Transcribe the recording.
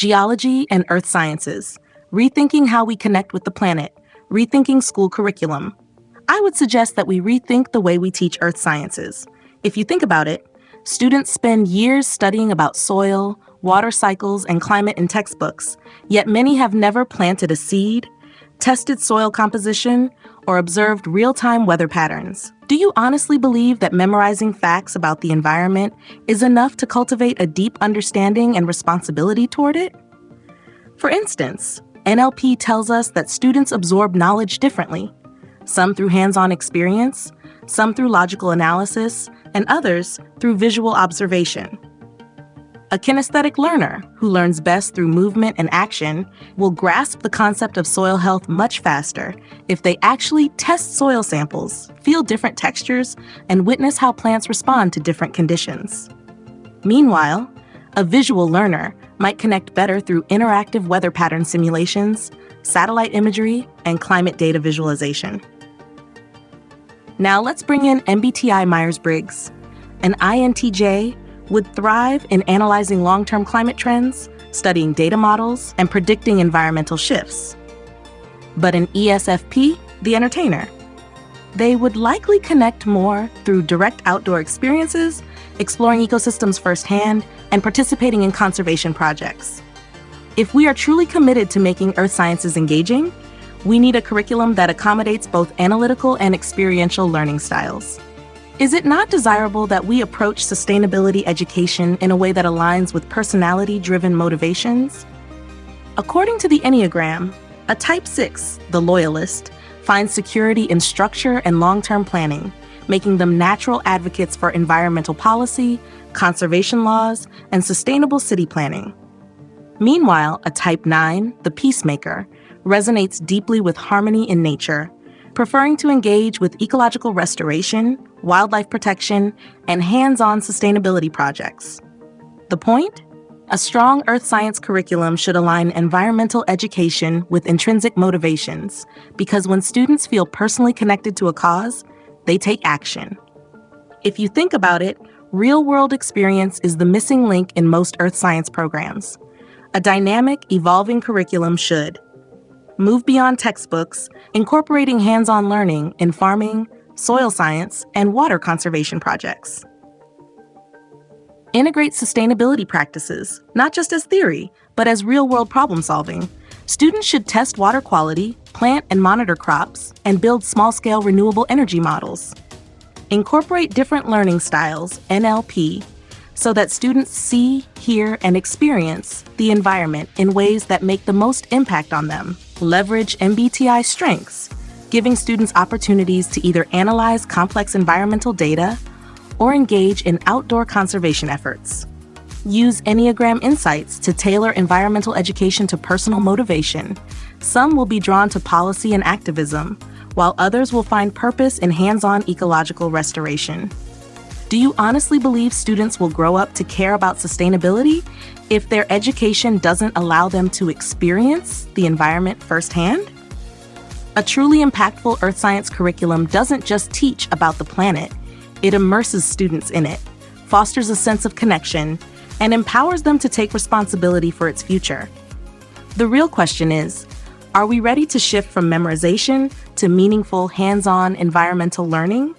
Geology and Earth Sciences, Rethinking How We Connect with the Planet, Rethinking School Curriculum. I would suggest that we rethink the way we teach Earth Sciences. If you think about it, students spend years studying about soil, water cycles, and climate in textbooks, yet many have never planted a seed, tested soil composition, or observed real-time weather patterns. Do you honestly believe that memorizing facts about the environment is enough to cultivate a deep understanding and responsibility toward it? For instance, NLP tells us that students absorb knowledge differently, some through hands-on experience, some through logical analysis, and others through visual observation. A kinesthetic learner, who learns best through movement and action, will grasp the concept of soil health much faster if they actually test soil samples, feel different textures, and witness how plants respond to different conditions. Meanwhile, a visual learner might connect better through interactive weather pattern simulations, satellite imagery, and climate data visualization. Now let's bring in MBTI Myers-Briggs. An INTJ would thrive in analyzing long-term climate trends, studying data models, and predicting environmental shifts. But an ESFP, the entertainer, they would likely connect more through direct outdoor experiences, exploring ecosystems firsthand, and participating in conservation projects. If we are truly committed to making Earth Sciences engaging, we need a curriculum that accommodates both analytical and experiential learning styles. Is it not desirable that we approach sustainability education in a way that aligns with personality-driven motivations? According to the Enneagram, a Type 6, the loyalist, finds security in structure and long-term planning, making them natural advocates for environmental policy, conservation laws, and sustainable city planning. Meanwhile, a Type 9, the peacemaker, resonates deeply with harmony in nature, preferring to engage with ecological restoration, wildlife protection, and hands-on sustainability projects. The point? A strong earth science curriculum should align environmental education with intrinsic motivations, because when students feel personally connected to a cause, they take action. If you think about it, real-world experience is the missing link in most earth science programs. A dynamic, evolving curriculum should move beyond textbooks, incorporating hands-on learning in farming, soil science, and water conservation projects. Integrate sustainability practices, not just as theory, but as real-world problem-solving. Students should test water quality, plant and monitor crops, and build small-scale renewable energy models. Incorporate different learning styles, NLP, so that students see, hear, and experience the environment in ways that make the most impact on them. Leverage MBTI strengths, giving students opportunities to either analyze complex environmental data or engage in outdoor conservation efforts. Use Enneagram insights to tailor environmental education to personal motivation. Some will be drawn to policy and activism, while others will find purpose in hands-on ecological restoration. Do you honestly believe students will grow up to care about sustainability if their education doesn't allow them to experience the environment firsthand? A truly impactful earth science curriculum doesn't just teach about the planet, it immerses students in it, fosters a sense of connection, and empowers them to take responsibility for its future. The real question is, are we ready to shift from memorization to meaningful, hands-on environmental learning?